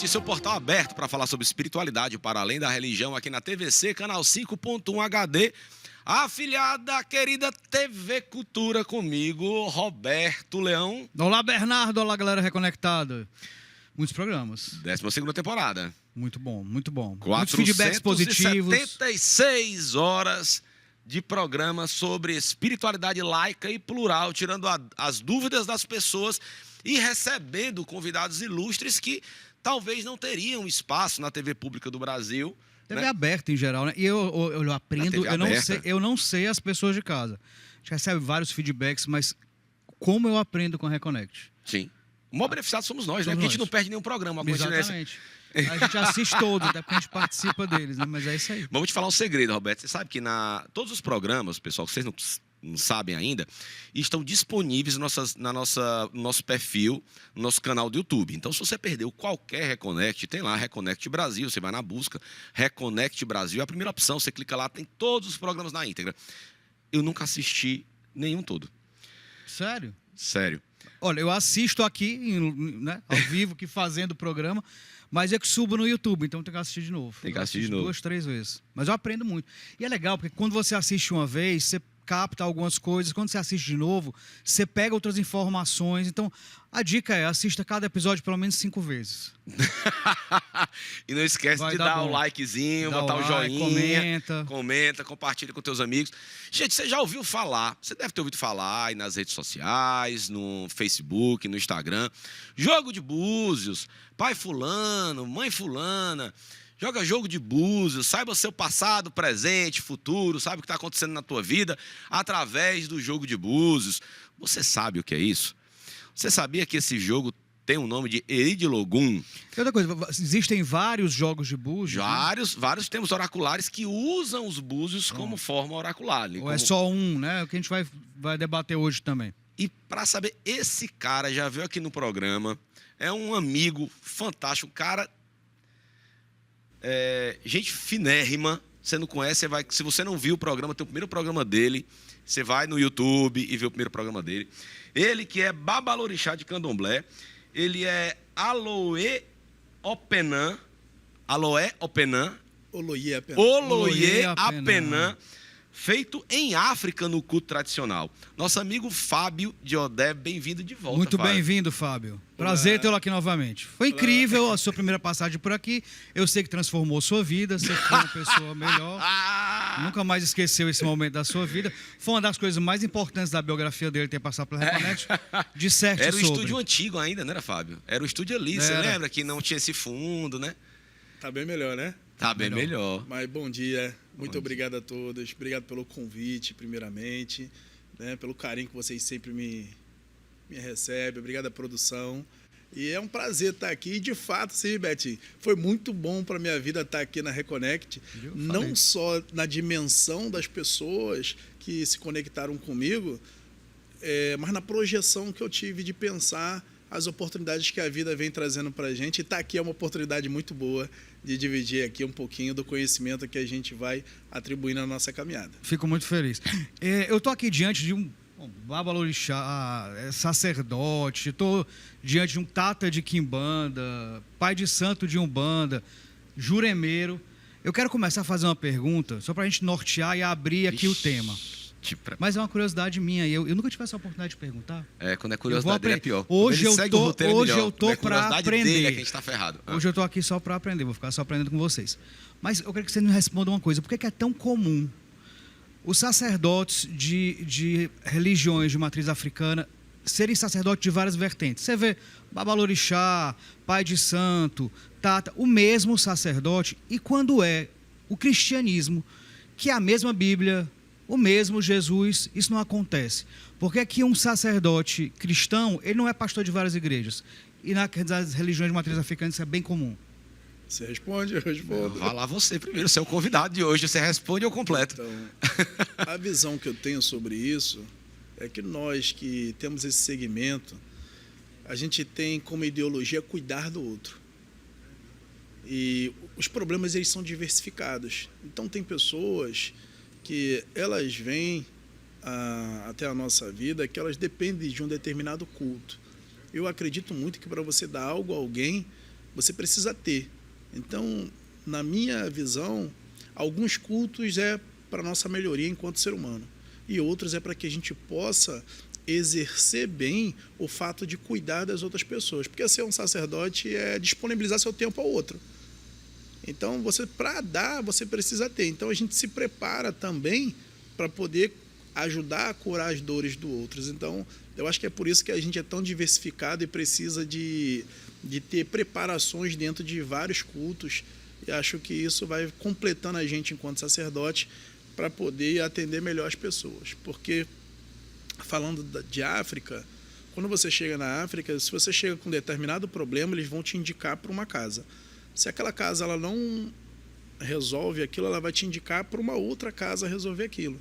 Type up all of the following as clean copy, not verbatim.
Reconect, seu portal aberto para falar sobre espiritualidade para além da religião aqui na TVC, canal 5.1 HD. A afiliada querida TV Cultura comigo, Roberto Leão. Olá, Bernardo. Olá, galera reconectada. Muitos programas. 12ª temporada. Muito bom, muito bom. 476 Muitos feedbacks positivos. 76 horas de programa sobre espiritualidade laica e plural, tirando as dúvidas das pessoas e recebendo convidados ilustres que talvez não teriam espaço na TV pública do Brasil. TV aberta em geral, né? E eu aprendo, eu não sei as pessoas de casa. A gente recebe vários feedbacks, mas como eu aprendo com a Reconnect? Sim. O maior beneficiado somos nós, né? Porque a gente não perde nenhum programa. Exatamente. A gente assiste todos, até porque a gente participa deles, né? Mas é isso aí. Vamos te falar um segredo, Roberto. Você sabe que todos os programas, pessoal, que vocês não sabem ainda, estão disponíveis no nosso perfil, no nosso canal do YouTube. Então, se você perdeu qualquer Reconnect, tem lá Reconnect Brasil, você vai na busca, Reconnect Brasil, é a primeira opção, você clica lá, tem todos os programas na íntegra. Eu nunca assisti nenhum todo. Sério? Sério. Olha, eu assisto aqui, né, ao vivo, aqui fazendo o programa, mas é que subo no YouTube, então tem que assistir de novo. Tem que assistir de novo. 2, 3 vezes. Mas eu aprendo muito. E é legal, porque quando você assiste uma vez, você capta algumas coisas. Quando você assiste de novo, você pega outras informações. Então, a dica é, assista cada episódio pelo menos 5 vezes. E não esquece de dar o likezinho, botar o joinha. Comenta, compartilha com teus amigos. Gente, você já ouviu falar, você deve ter ouvido falar aí nas redes sociais, no Facebook, no Instagram. Jogo de búzios, pai fulano, mãe fulana. Joga jogo de búzios, saiba o seu passado, presente, futuro, sabe o que está acontecendo na tua vida através do jogo de búzios. Você sabe o que é isso? Você sabia que esse jogo tem o nome de Eridilogum? Outra coisa, existem vários jogos de búzios? Vários temos oraculares que usam os búzios como forma oracular. Ou é só um, né? O que a gente vai debater hoje também. E para saber, esse cara já veio aqui no programa, é um amigo fantástico, cara... gente finérrima, você não conhece, se você não viu o programa, tem o primeiro programa dele, você vai no YouTube e vê o primeiro programa dele. Ele que é Babalorixá de Candomblé, ele é Aloe Openã, Oloye Apenã, feito em África no culto tradicional. Nosso amigo Fábio de Odé, bem-vindo de volta. Muito bem-vindo, Fábio. Prazer tê-lo aqui novamente. Foi incrível a sua primeira passagem por aqui. Eu sei que transformou sua vida, você foi uma pessoa melhor. Nunca mais esqueceu esse momento da sua vida. Foi uma das coisas mais importantes da biografia dele ter passado pela Reconnect. Disserte Era o sobre. estúdio antigo ainda, não era, Fábio? Era o estúdio ali, você lembra que não tinha esse fundo, né? Tá bem melhor, né? Tá bem melhor. Mas bom dia. Muito obrigado a todos. Obrigado pelo convite, primeiramente, né? Pelo carinho que vocês sempre me recebem. Obrigado à produção. E é um prazer estar aqui. E, de fato, sim, Betinho, foi muito bom para a minha vida estar aqui na Reconnect. Não só na dimensão das pessoas que se conectaram comigo, mas na projeção que eu tive de pensar as oportunidades que a vida vem trazendo para a gente. E estar aqui é uma oportunidade muito boa de dividir aqui um pouquinho do conhecimento que a gente vai atribuir na nossa caminhada. Fico muito feliz. Eu estou aqui diante de um Babalorixá, sacerdote, estou diante de um tata de quimbanda, pai de santo de umbanda, juremeiro. Eu quero começar a fazer uma pergunta, só para a gente nortear e abrir aqui o tema. Mas é uma curiosidade minha, eu nunca tive essa oportunidade de perguntar. Quando é curiosidade dele é pior. Hoje eu tô para aprender. Dele é que a gente tá ferrado. Hoje eu tô aqui só para aprender, vou ficar só aprendendo com vocês. Mas eu quero que você me responda uma coisa, por que é tão comum os sacerdotes de religiões de matriz africana serem sacerdotes de várias vertentes? Você vê Babalorixá, pai de santo, tata, o mesmo sacerdote, e quando é o cristianismo, que é a mesma Bíblia, o mesmo Jesus, isso não acontece. Porque aqui um sacerdote cristão, ele não é pastor de várias igrejas. E nas religiões de matriz africana isso é bem comum. Você responde, eu respondo. Vai lá você primeiro, você é o convidado de hoje, você responde ou completo. Então, a visão que eu tenho sobre isso é que nós que temos esse segmento, a gente tem como ideologia cuidar do outro. E os problemas, eles são diversificados. Então, tem pessoas que elas vêm até a nossa vida, que elas dependem de um determinado culto. Eu acredito muito que para você dar algo a alguém, você precisa ter. Então, na minha visão, alguns cultos é para nossa melhoria enquanto ser humano, e outros é para que a gente possa exercer bem o fato de cuidar das outras pessoas, porque ser um sacerdote é disponibilizar seu tempo ao outro. Então, para dar, você precisa ter. Então, a gente se prepara também para poder ajudar a curar as dores do outros. Então, eu acho que é por isso que a gente é tão diversificado e precisa de ter preparações dentro de vários cultos. E acho que isso vai completando a gente enquanto sacerdote para poder atender melhor as pessoas. Porque, falando de África, quando você chega na África, se você chega com um determinado problema, eles vão te indicar para uma casa. Se aquela casa ela não resolve aquilo, ela vai te indicar para uma outra casa resolver aquilo.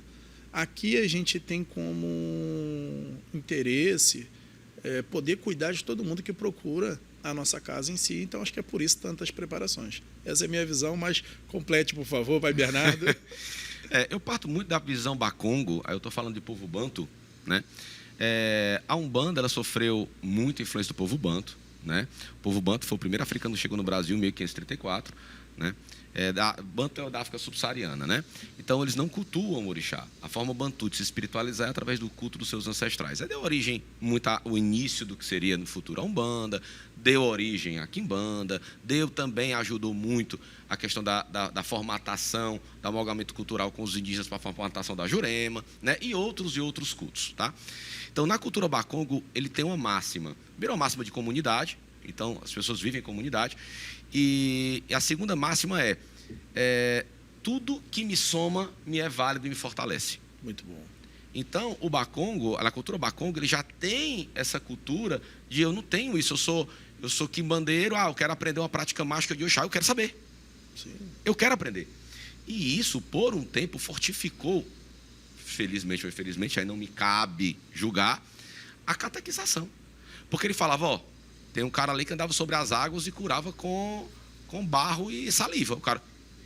Aqui a gente tem como interesse poder cuidar de todo mundo que procura a nossa casa em si. Então, acho que é por isso tantas preparações. Essa é a minha visão, mas complete, por favor, Pai Bernardo. Eu parto muito da visão Bakongo, aí eu estou falando de povo banto, né? A Umbanda ela sofreu muita influência do povo banto, né? O povo banto foi o primeiro africano que chegou no Brasil em 1534, né? Banto é da África subsaariana, né? Então eles não cultuam o orixá. A forma bantu de se espiritualizar é através do culto dos seus ancestrais. Aí deu origem o início do que seria no futuro a Umbanda, deu origem à Quimbanda, ajudou muito a questão da formatação, do amalgamento cultural com os indígenas para a formatação da Jurema, né? E outros cultos, tá? Então, na cultura Bakongo, ele tem uma máxima. Primeiro, uma máxima de comunidade. Então, as pessoas vivem em comunidade. E a segunda máxima tudo que me soma me é válido e me fortalece. Muito bom. Então, o Bakongo, a cultura Bakongo, ele já tem essa cultura de eu não tenho isso, eu sou quimbandeiro, eu quero aprender uma prática mágica de Oxá, eu quero saber. Sim. Eu quero aprender. E isso, por um tempo, fortificou, felizmente ou infelizmente, aí não me cabe julgar, a catequização. Porque ele falava, tem um cara ali que andava sobre as águas e curava com barro e saliva. O cara,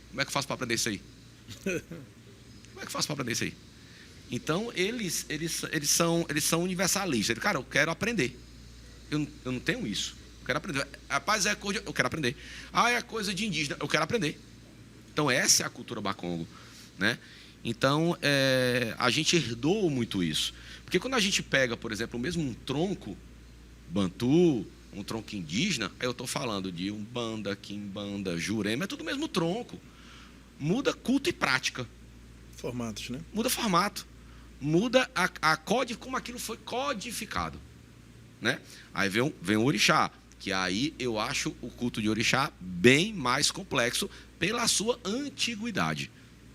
como é que eu faço para aprender isso aí? Como é que eu faço para aprender isso aí? Então, eles são universalistas. Cara, eu quero aprender. Eu não tenho isso. Eu quero aprender. Rapaz, eu quero aprender. É coisa de indígena. Eu quero aprender. Então, essa é a cultura Bakongo, né? Então, a gente herdou muito isso. Porque quando a gente pega, por exemplo, mesmo um tronco bantu, um tronco indígena, aí eu estou falando de Umbanda, Quimbanda, Jurema, é tudo o mesmo tronco. Muda culto e prática. Formatos, né? Muda formato. Muda como aquilo foi codificado, né? Aí vem o orixá, que aí eu acho o culto de orixá bem mais complexo pela sua antiguidade,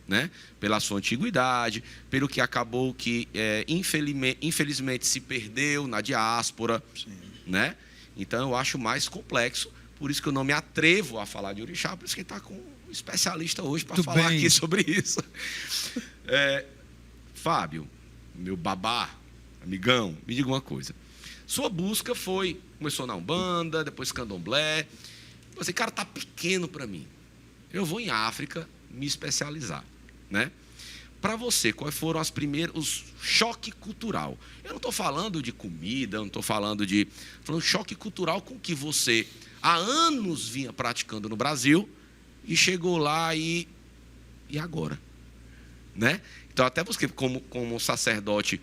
né? Pela sua antiguidade, pelo que acabou que infelizmente se perdeu na diáspora. Sim. Né? Então eu acho mais complexo, por isso que eu não me atrevo a falar de orixá, por isso que está com um especialista hoje para falar aqui sobre isso. Fábio, meu babá, amigão, me diga uma coisa. Sua busca começou na Umbanda, depois Candomblé. Você, cara, tá pequeno para mim. Eu vou em África me especializar, né? Para você, quais foram os choque cultural? Eu não estou falando de comida, eu não estou falando choque cultural com que você há anos vinha praticando no Brasil e chegou lá e agora, né? Então, até porque como sacerdote,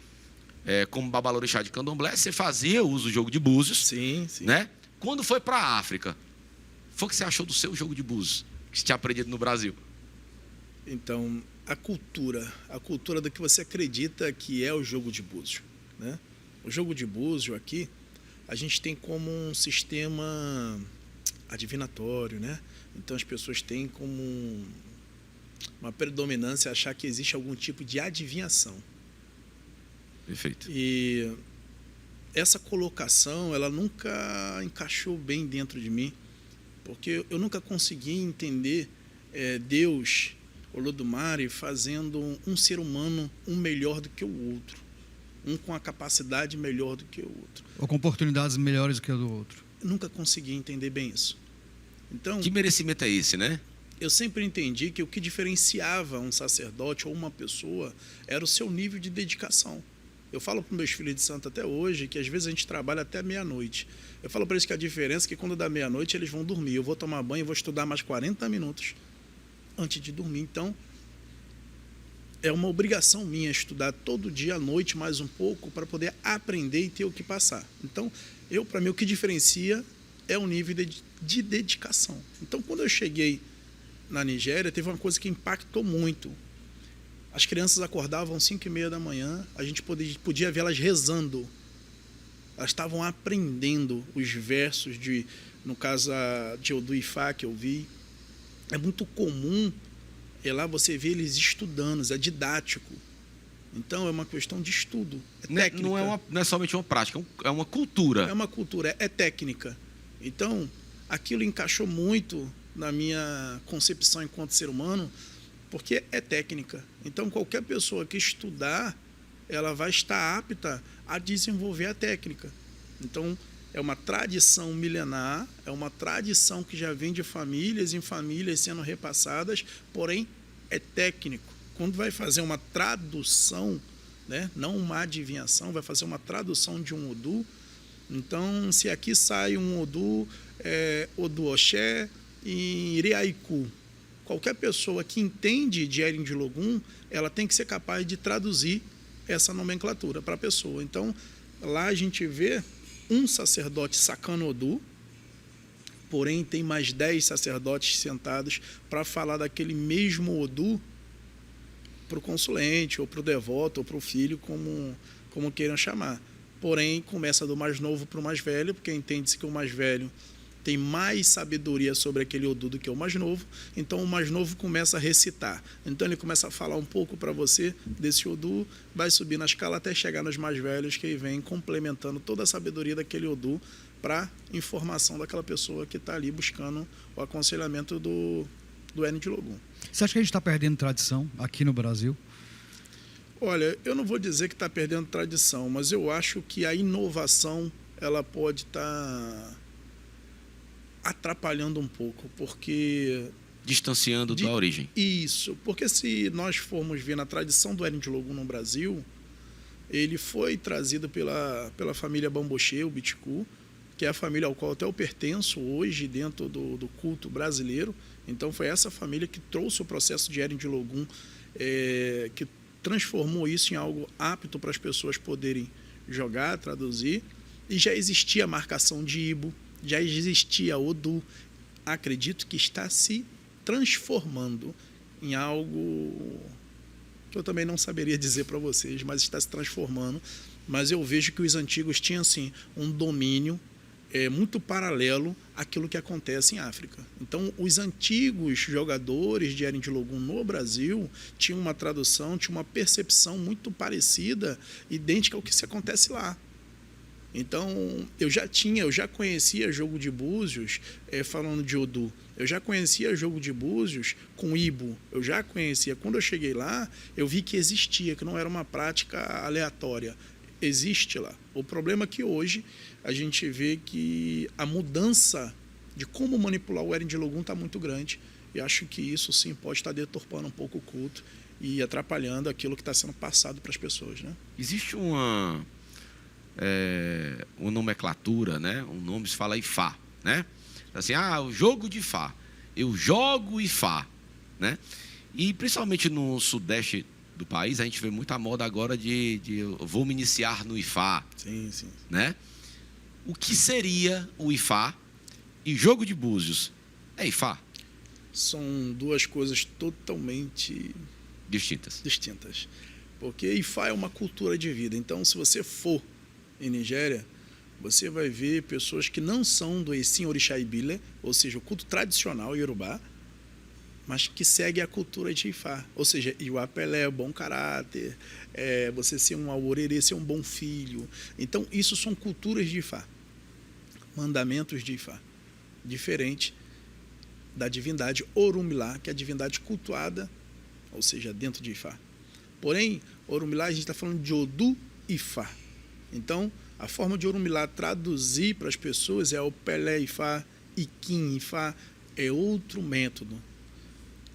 como babalorixá de Candomblé, você fazia uso do jogo de búzios. Sim, sim. Né? Quando foi para a África, foi o que você achou do seu jogo de búzios, que você tinha aprendido no Brasil? Então, a cultura do que você acredita que é o jogo de búzio, né? O jogo de búzio aqui, a gente tem como um sistema adivinatório, né? Então, as pessoas têm como uma predominância achar que existe algum tipo de adivinhação. Perfeito. E essa colocação, ela nunca encaixou bem dentro de mim, porque eu nunca consegui entender Deus, Olodumare, fazendo um ser humano um melhor do que o outro, um com a capacidade melhor do que o outro, ou com oportunidades melhores do que o do outro. Eu nunca consegui entender bem isso. Então, que merecimento é esse, né? Eu sempre entendi que o que diferenciava um sacerdote ou uma pessoa era o seu nível de dedicação. Eu falo para os meus filhos de santo até hoje que às vezes a gente trabalha até meia-noite. Eu falo para eles que a diferença é que quando dá meia-noite eles vão dormir. Eu vou tomar banho e vou estudar mais 40 minutos antes de dormir. Então, é uma obrigação minha estudar todo dia à noite mais um pouco para poder aprender e ter o que passar. Então, para mim, o que diferencia é o nível de dedicação. Então, quando eu cheguei na Nigéria, teve uma coisa que impactou muito. As crianças acordavam às 5h30 da manhã, a gente podia ver elas rezando. Elas estavam aprendendo os versos no caso de Odu Ifá que eu vi. É muito comum lá você vê eles estudando, é didático. Então é uma questão de estudo, é técnica. Não é somente uma prática, é uma cultura. É uma cultura, é técnica. Então, aquilo encaixou muito na minha concepção enquanto ser humano, porque é técnica. Então, qualquer pessoa que estudar, ela vai estar apta a desenvolver a técnica. Então, é uma tradição milenar, é uma tradição que já vem de famílias em famílias sendo repassadas, porém, é técnico. Quando vai fazer uma tradução, né, não uma adivinhação, vai fazer uma tradução de um Odu. Então, se aqui sai um Odu, Odu Oxé em Iriaiku, qualquer pessoa que entende de Erin de Logum, ela tem que ser capaz de traduzir essa nomenclatura para a pessoa. Então, lá a gente vê um sacerdote sacando Odu, porém tem mais 10 sacerdotes sentados para falar daquele mesmo Odu para o consulente, ou para o devoto, ou para o filho, como queiram chamar. Porém, começa do mais novo para o mais velho, porque entende-se que o mais velho tem mais sabedoria sobre aquele Odu do que o mais novo, então o mais novo começa a recitar. Então ele começa a falar um pouco para você desse Odu, vai subir na escala até chegar nos mais velhos, que vem complementando toda a sabedoria daquele Odu para informação daquela pessoa que está ali buscando o aconselhamento do Erin de Logum. Você acha que a gente está perdendo tradição aqui no Brasil? Olha, eu não vou dizer que está perdendo tradição, mas eu acho que a inovação ela pode estar atrapalhando um pouco, porque... Distanciando da origem. Isso, porque se nós formos ver na tradição do Erin de Logum no Brasil, ele foi trazido pela família Bamboche, o Biticu, que é a família ao qual até eu pertenço hoje dentro do culto brasileiro. Então foi essa família que trouxe o processo de Erin de Logum, que transformou isso em algo apto para as pessoas poderem jogar, traduzir. E já existia a marcação de Ibo, já existia Odu. Acredito que está se transformando em algo que eu também não saberia dizer para vocês, mas está se transformando. Mas eu vejo que os antigos tinham, assim, um domínio muito paralelo àquilo que acontece em África. Então, os antigos jogadores de Erin de Logum no Brasil tinham uma tradução, tinham uma percepção muito parecida, idêntica ao que se acontece lá. Então, eu já conhecia jogo de búzios, falando de Odu. Eu já conhecia jogo de búzios com Ibo. Eu já conhecia. Quando eu cheguei lá, eu vi que existia, que não era uma prática aleatória. Existe lá. O problema é que hoje a gente vê que a mudança de como manipular o Erin de Logum está muito grande. E acho que isso sim pode estar deturpando um pouco o culto e atrapalhando aquilo que está sendo passado para as pessoas, né? Existe uma nomenclatura, né? Um nome se fala Ifá, né? Assim, o jogo de Ifá. Eu jogo Ifá, né? E principalmente no sudeste do país, a gente vê muita moda agora de eu vou me iniciar no Ifá. Sim, sim. Né? O que seria o Ifá e jogo de búzios? É Ifá? São duas coisas totalmente distintas. Porque Ifá é uma cultura de vida. Então, se você for em Nigéria, você vai ver pessoas que não são do Essim Orixá Ibile, ou seja, o culto tradicional iorubá, mas que segue a cultura de Ifá. Ou seja, Iwa Pelé, bom caráter, você ser um Aworerê, ser um bom filho. Então, isso são culturas de Ifá, mandamentos de Ifá, diferente da divindade Orumilá, que é a divindade cultuada, ou seja, dentro de Ifá. Porém, Orumilá, a gente está falando de Odu Ifá. Então, a forma de Orumilá traduzir para as pessoas é o Pelé Ifá, Iquim Ifá, é outro método.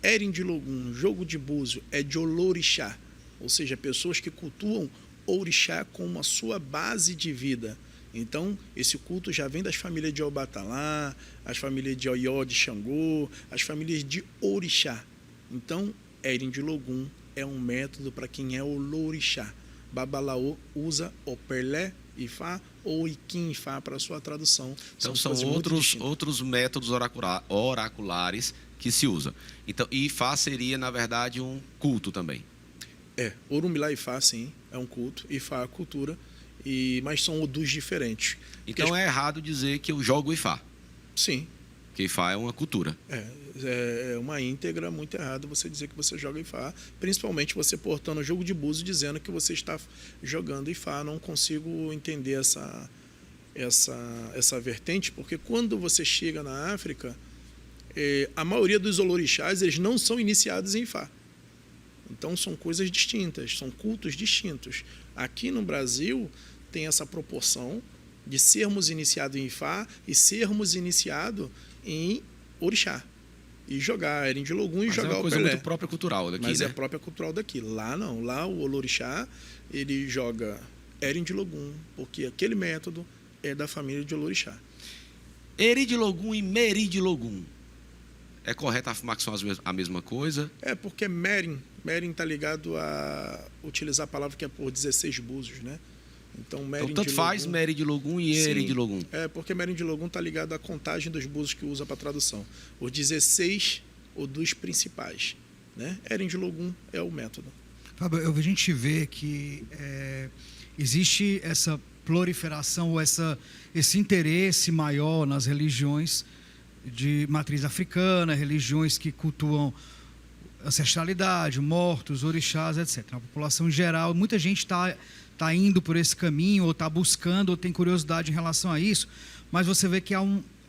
Erin de Logum, jogo de búzio, é de Olorixá, ou seja, pessoas que cultuam orixá como a sua base de vida. Então, esse culto já vem das famílias de Obatalá, as famílias de Oió, de Xangô, as famílias de orixá. Então, Erin de Logum é um método para quem é o lorixá. Babalaô usa o Perlé Ifá ou Iquim Ifá para a sua tradução. Então, são outros métodos oraculares que se usa. Então, Ifá seria, na verdade, um culto também. Orumilá Ifá, sim, é um culto. Ifá é a cultura, mas são odus diferentes. Então, é errado dizer que eu jogo Ifá. Sim. Porque Ifá é uma cultura. É uma íntegra muito errada você dizer que você joga Ifá, principalmente você portando o jogo de búzio dizendo que você está jogando Ifá. Não consigo entender essa vertente, porque quando você chega na África, a maioria dos olorixás eles não são iniciados em Ifá. Então são coisas distintas, são cultos distintos. Aqui no Brasil tem essa proporção de sermos iniciados em Ifá e sermos iniciados em orixá. E jogar Erin de Logum e jogar o Pelé. É uma coisa muito própria cultural daqui, Mas né? é própria cultural daqui. Lá não. Lá o olorixá, ele joga Erin de Logum, porque aquele método é da família de olorixá. Eri de Logum e Meri de Logum. É correto afirmar que são a mesma coisa? Porque Merin está ligado a utilizar a palavra que é por 16 búzios, né? Então, tanto faz Meri de Logum e Eri de Logum. Porque Merin de Logum está ligado à contagem dos búzios que usa para tradução. Os 16 ou dos principais, né? Erin de Logum é o método. Fábio, a gente vê que existe essa proliferação ou esse interesse maior nas religiões de matriz africana, religiões que cultuam ancestralidade, mortos, orixás, etc. A população em geral, muita gente está indo por esse caminho, ou está buscando, ou tem curiosidade em relação a isso, mas você vê que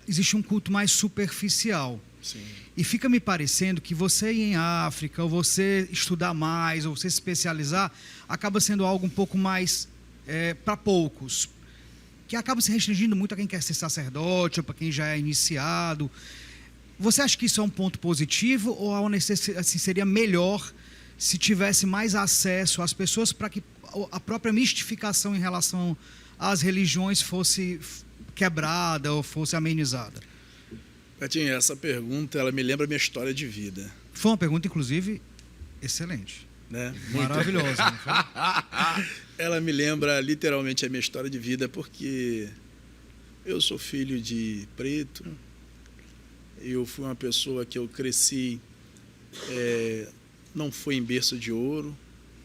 existe um culto mais superficial. Sim. E fica me parecendo que você ir em África, ou você estudar mais, ou você se especializar, acaba sendo algo um pouco mais para poucos, que acaba se restringindo muito a quem quer ser sacerdote, ou para quem já é iniciado. Você acha que isso é um ponto positivo, ou assim, seria melhor se tivesse mais acesso às pessoas para que a própria mistificação em relação às religiões fosse quebrada ou fosse amenizada? Betinho, essa pergunta ela me lembra a minha história de vida. Foi uma pergunta, inclusive, excelente. Né? Maravilhosa. Não foi? Ela me lembra literalmente a minha história de vida, porque eu sou filho de preto, eu fui uma pessoa que eu cresci, não foi em berço de ouro,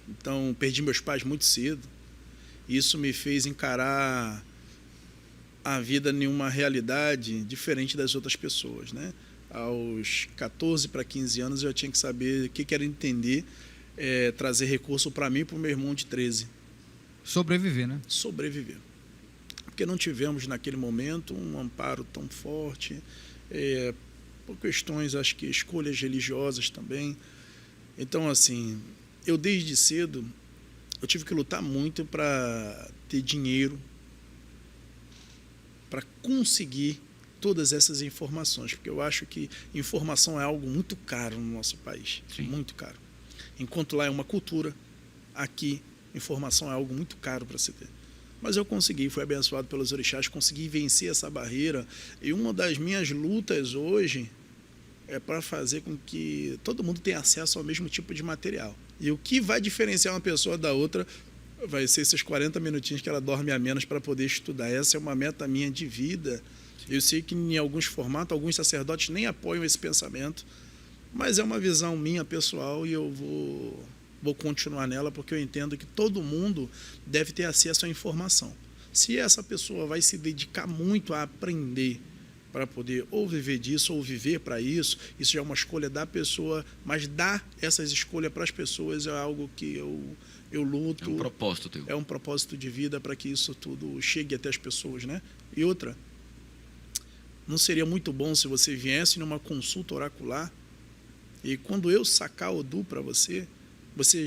então perdi meus pais muito cedo. Isso me fez encarar a vida em uma realidade diferente das outras pessoas, né? Aos 14 para 15 anos eu tinha que saber o que era entender, trazer recurso para mim e para o meu irmão de 13. Sobreviver, né? Sobreviver. Porque não tivemos naquele momento um amparo tão forte, por questões, acho que escolhas religiosas também. Então, assim, eu desde cedo, eu tive que lutar muito para ter dinheiro, para conseguir todas essas informações, porque eu acho que informação é algo muito caro no nosso país. Sim. Muito caro. Enquanto lá é uma cultura, aqui informação é algo muito caro para se ter. Mas eu consegui, fui abençoado pelos orixás, consegui vencer essa barreira. E uma das minhas lutas hoje é para fazer com que todo mundo tenha acesso ao mesmo tipo de material. E o que vai diferenciar uma pessoa da outra vai ser esses 40 minutinhos que ela dorme a menos para poder estudar. Essa é uma meta minha de vida. Eu sei que em alguns formatos, alguns sacerdotes nem apoiam esse pensamento, mas é uma visão minha pessoal e eu vou continuar nela, porque eu entendo que todo mundo deve ter acesso à informação. Se essa pessoa vai se dedicar muito a aprender para poder ou viver disso ou viver para isso, isso já é uma escolha da pessoa, mas dar essas escolhas para as pessoas é algo que eu luto. É um propósito teu. É um propósito de vida para que isso tudo chegue até as pessoas, né? E outra, não seria muito bom se você viesse numa consulta oracular e quando eu sacar Odu para você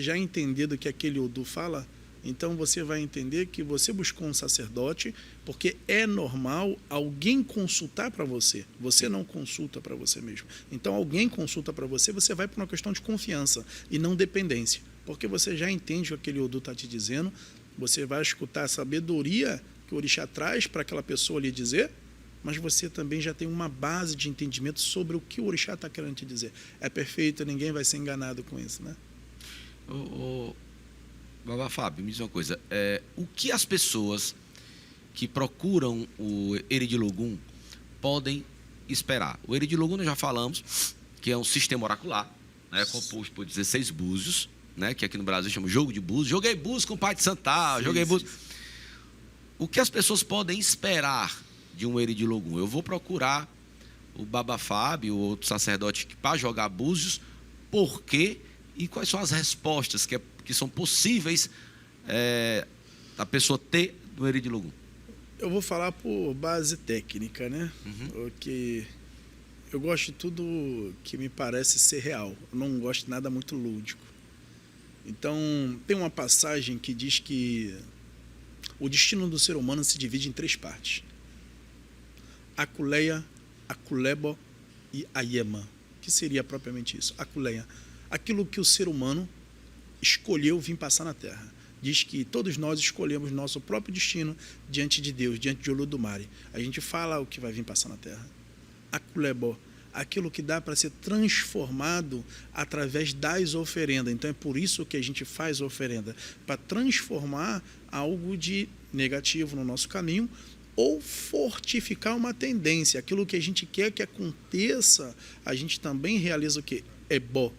já entender do que aquele Odu fala? Então você vai entender que você buscou um sacerdote porque é normal alguém consultar para você. Você não consulta para você mesmo. Então alguém consulta para você, você vai por uma questão de confiança e não dependência. Porque você já entende o que aquele Odu está te dizendo Você vai escutar a sabedoria que o orixá traz para aquela pessoa lhe dizer, mas você também já tem uma base de entendimento sobre o que o orixá está querendo te dizer. É perfeito, ninguém vai ser enganado com isso, né? Babá Fábio, me diz uma coisa. O que as pessoas que procuram o Eridilogum podem esperar? O Eridilogum nós já falamos que é um sistema oracular, né, composto por 16 búzios, né, que aqui no Brasil chama jogo de búzios. Joguei búzios com o pai de Santal, joguei búzios. O que as pessoas podem esperar de um Eridilogum? Eu vou procurar o Babá Fábio, outro sacerdote, para jogar búzios. Por quê? E quais são as respostas que são possíveis a pessoa ter no Eridilogum? Eu vou falar por base técnica, né? Que eu gosto de tudo que me parece ser real. Eu não gosto de nada muito lúdico. Então, tem uma passagem que diz que o destino do ser humano se divide em 3 partes: Akuleia, Akulebo e Ayema. Que seria propriamente isso? Akuleia, aquilo que o ser humano escolheu vir passar na Terra. Diz que todos nós escolhemos nosso próprio destino diante de Deus, diante de Olodumare. A gente fala o que vai vir passar na Terra. Akulebo, aquilo que dá para ser transformado através das oferendas. Então é por isso que a gente faz oferenda, para transformar algo de negativo no nosso caminho ou fortificar uma tendência. Aquilo que a gente quer que aconteça, a gente também realiza o que? Ebo.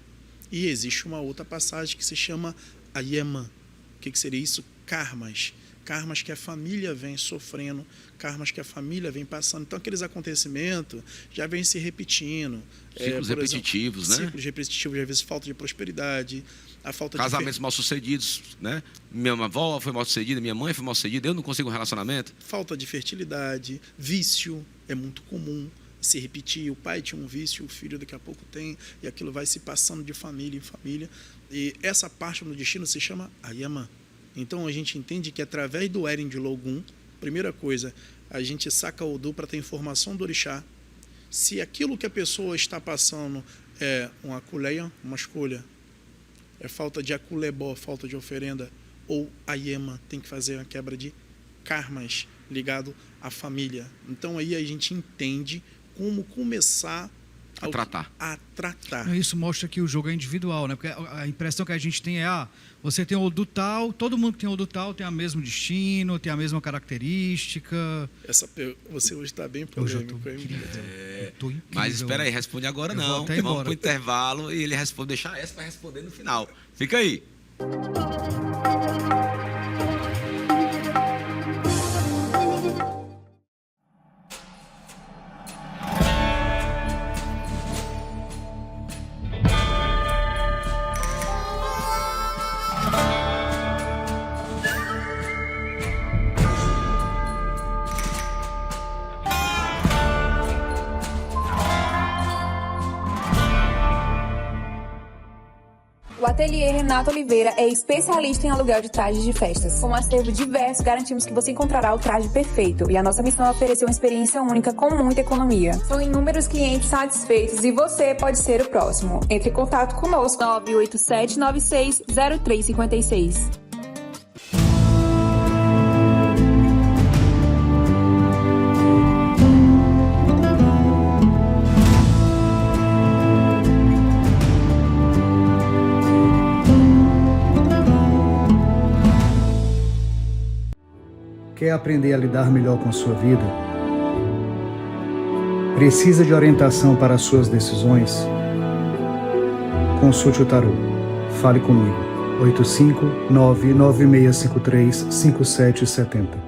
E existe uma outra passagem que se chama Ayema. O que seria isso? Karmas. Karmas que a família vem sofrendo, karmas que a família vem passando. Então, aqueles acontecimentos já vêm se repetindo. Ciclos repetitivos, né? Ciclos repetitivos, às vezes falta de prosperidade, a falta casamentos mal sucedidos, né? Minha avó foi mal sucedida, minha mãe foi mal sucedida, eu não consigo um relacionamento. Falta de fertilidade, vício é muito comum se repetir. O pai tinha um vício, o filho daqui a pouco tem, e aquilo vai se passando de família em família. E essa parte do destino se chama Ayema. Então a gente entende que através do Eridilogum, primeira coisa, a gente saca o Odu para ter informação do orixá. Se aquilo que a pessoa está passando é uma akuleia, uma escolha, é falta de akulebó, falta de oferenda, ou Ayema, tem que fazer a quebra de karmas ligado à família. Então aí a gente entende como começar a tratar. Isso mostra que o jogo é individual, né? Porque a impressão que a gente tem é, você tem o Odu tal, todo mundo que tem o Odu tal tem o mesmo destino, tem a mesma característica. Você hoje está bem polêmico. Mas espera aí, responde agora não. Vamos para o intervalo e ele responde, deixar essa para responder no final. Fica aí. O Ateliê Renato Oliveira é especialista em aluguel de trajes de festas. Com um acervo diverso, garantimos que você encontrará o traje perfeito. E a nossa missão é oferecer uma experiência única com muita economia. São inúmeros clientes satisfeitos e você pode ser o próximo. Entre em contato conosco 987960356. Quer aprender a lidar melhor com a sua vida? Precisa de orientação para as suas decisões? Consulte o tarô. Fale comigo. 859-9653-5770.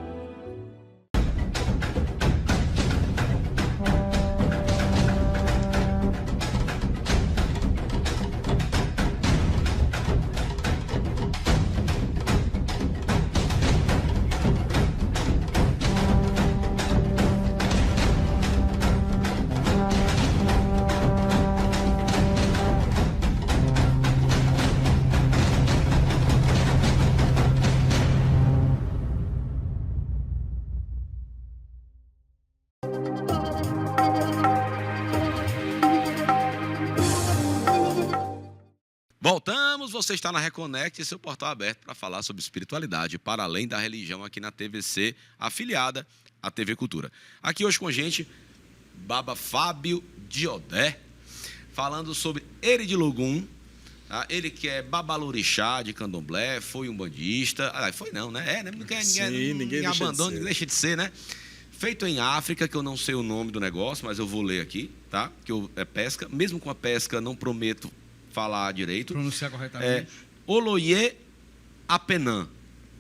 Voltamos, você está na Reconnect, seu portal aberto para falar sobre espiritualidade, para além da religião, aqui na TVC, afiliada à TV Cultura. Aqui hoje com a gente, Baba Fábio Diodé, falando sobre Eri de Logum, tá? Ele que é babalorixá de candomblé, foi um bandista, foi não, né? Ninguém abandona, ninguém deixa de ser, né? Feito em África, que eu não sei o nome do negócio, mas eu vou ler aqui, tá? Que é pesca, mesmo com a pesca não prometo falar direito. Pronunciar corretamente. Oloye Apenan.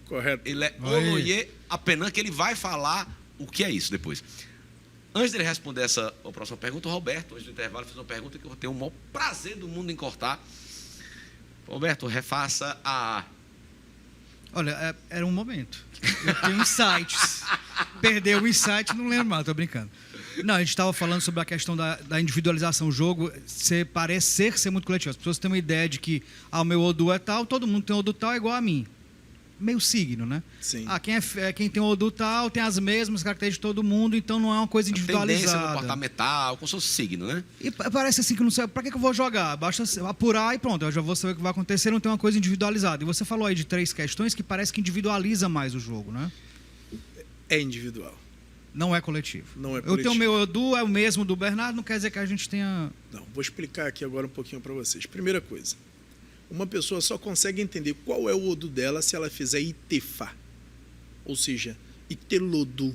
Correto. Ele é Oloye Apenan, que ele vai falar o que é isso depois. Antes dele responder a próxima pergunta, o Roberto, antes do intervalo, fez uma pergunta que eu tenho o maior prazer do mundo em cortar. Roberto, refaça a... Olha, era um momento. Eu tenho insights. Perdeu o insight, não lembro mais, tô brincando. Não, a gente estava falando sobre a questão da individualização. O jogo parecer ser muito coletivo. As pessoas têm uma ideia de que o meu Odu é tal, todo mundo tem Odu tal igual a mim. Meio signo, né? Sim. Quem tem Odu tal tem as mesmas características de todo mundo, então não é uma coisa individualizada. Tendência comportamental, como se fosse signo, né? E parece assim que não sei, pra que eu vou jogar? Basta apurar e pronto, eu já vou saber o que vai acontecer, não tem uma coisa individualizada. E você falou aí de 3 questões que parece que individualiza mais o jogo, né? É individual. Não é coletivo. Não é coletivo. Eu tenho o meu Odu, é o mesmo do Bernardo, não quer dizer que a gente tenha... Não, vou explicar aqui agora um pouquinho para vocês. Primeira coisa, uma pessoa só consegue entender qual é o Odu dela se ela fizer Itefá, ou seja, Itelodu.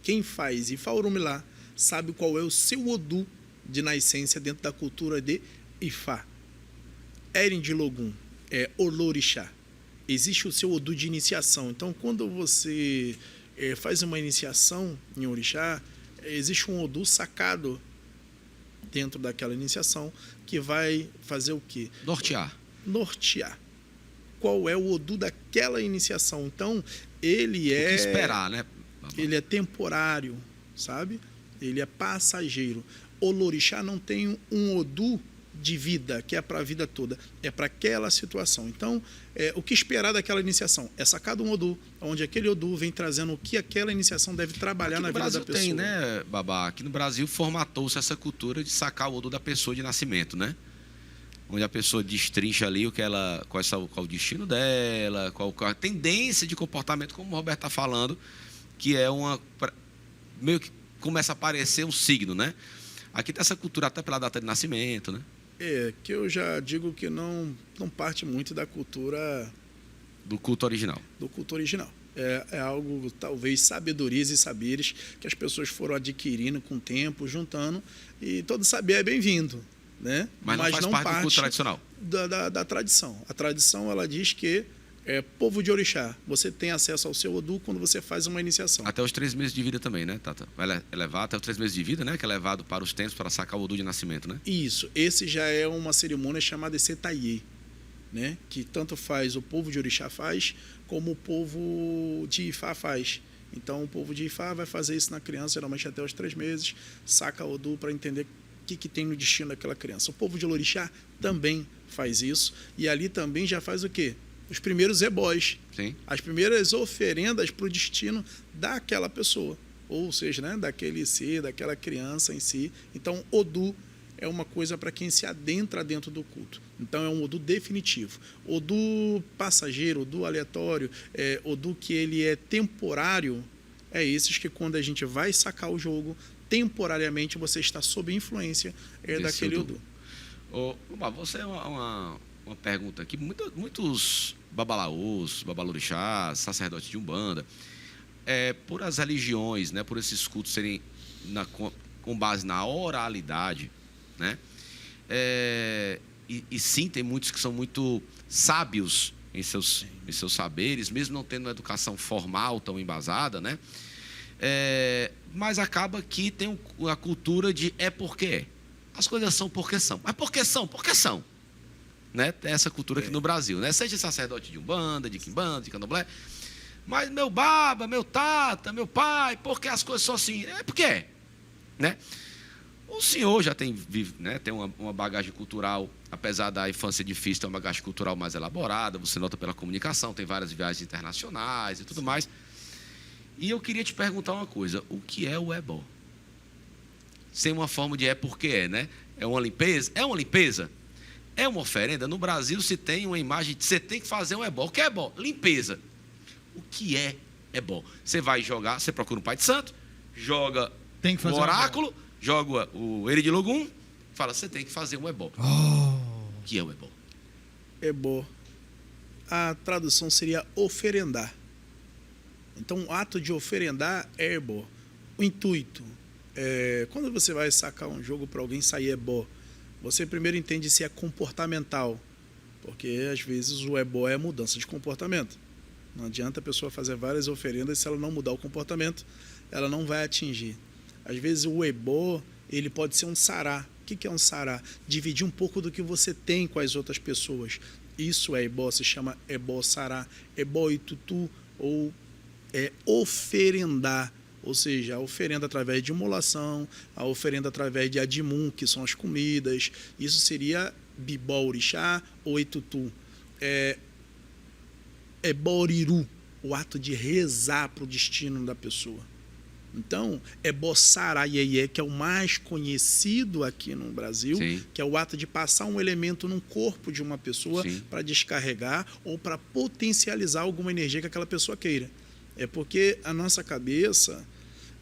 Quem faz Ifá Orumilá sabe qual é o seu Odu de nascença dentro da cultura de Ifá. Eri de Logum é Olorixá. Existe o seu Odu de iniciação. Então, quando você faz uma iniciação em Orixá, existe um Odu sacado dentro daquela iniciação que vai fazer o quê? Nortear. Qual é o Odu daquela iniciação? Então, ele é... O que esperar, né? Ele é temporário, sabe? Ele é passageiro. O Lorixá não tem um Odu de vida, que é para a vida toda. É para aquela situação. Então, o que esperar daquela iniciação? É sacar um Odu, onde aquele Odu vem trazendo o que aquela iniciação deve trabalhar na vida da pessoa. Tem, né, Babá? Aqui no Brasil formatou-se essa cultura de sacar o Odu da pessoa de nascimento, né? Onde a pessoa destrincha ali qual é o destino dela, qual a tendência de comportamento, como o Roberto está falando, que é meio que começa a aparecer um signo, né? Aqui tem essa cultura até pela data de nascimento, né? Que eu já digo que não parte muito da cultura... Do culto original. Do culto original. É algo, talvez, sabedorias e saberes que as pessoas foram adquirindo com o tempo, juntando, e todo saber é bem-vindo, né? Mas não faz parte do culto tradicional. Da tradição. A tradição, ela diz que povo de Orixá, você tem acesso ao seu Odu quando você faz uma iniciação. Até os 3 meses de vida também, né, Tata? Vai levar até os 3 meses de vida, né? Que é levado para os templos para sacar o Odu de nascimento, né? Isso. Esse já é uma cerimônia chamada Setaiê, né? Que tanto faz o povo de Orixá faz, como o povo de Ifá faz. Então, o povo de Ifá vai fazer isso na criança, geralmente até os 3 meses, saca o Odu para entender o que tem no destino daquela criança. O povo de Orixá também faz isso, e ali também já faz o quê? Os primeiros ebós, as primeiras oferendas para o destino daquela pessoa, ou seja, né, daquele ser, daquela criança em si. Então, Odu é uma coisa para quem se adentra dentro do culto. Então, é um Odu definitivo. Odu passageiro, Odu aleatório, Odu que ele é temporário, é esses que quando a gente vai sacar o jogo, temporariamente você está sob influência daquele Odu. Você é uma pergunta aqui. Muitos babalaôs, babalorixás, sacerdotes de Umbanda, por as religiões, né, por esses cultos serem com base na oralidade, né? E sim, tem muitos que são muito sábios em seus saberes, mesmo não tendo uma educação formal tão embasada, né? Mas acaba que tem a cultura de porque é. As coisas são porque são. Mas por que são? Porque são. Né? Tem essa cultura aqui no Brasil, né? Seja sacerdote de Umbanda, de Quimbanda, de Candomblé. Mas meu baba, meu tata, meu pai, por que as coisas são assim? Porque é. Né? O senhor já tem uma bagagem cultural, apesar da infância difícil, tem uma bagagem cultural mais elaborada, você nota pela comunicação, tem várias viagens internacionais e tudo mais. E eu queria te perguntar uma coisa, o que é o ebó? Sem uma forma de porque é, né? É uma limpeza? É uma limpeza? É uma oferenda? No Brasil se tem uma imagem de você tem que fazer um ebó. O que é ebó? Limpeza. O que é ebó? Você vai jogar, você procura um pai de santo, joga o oráculo, joga o Eridilogum, fala, você tem que fazer um ebó. O que é o ebó? Ebó. A tradução seria oferendar. Então, o ato de oferendar é ebó. O intuito é, quando você vai sacar um jogo para alguém sair ebó, você primeiro entende se é comportamental, porque às vezes o ebó é mudança de comportamento. Não adianta a pessoa fazer várias oferendas, se ela não mudar o comportamento, ela não vai atingir. Às vezes o ebó, ele pode ser um sará. O que é um sará? Dividir um pouco do que você tem com as outras pessoas. Isso é ebó, se chama ebó sará, ebó itutu, ou oferendar. Ou seja, a oferenda através de imolação, a oferenda através de adimum, que são as comidas. Isso seria bibó orixá ou itutu. Eboriru, o ato de rezar para o destino da pessoa. Então, ebó saraiê, que é o mais conhecido aqui no Brasil, sim, que é o ato de passar um elemento num corpo de uma pessoa para descarregar ou para potencializar alguma energia que aquela pessoa queira. É porque a nossa cabeça,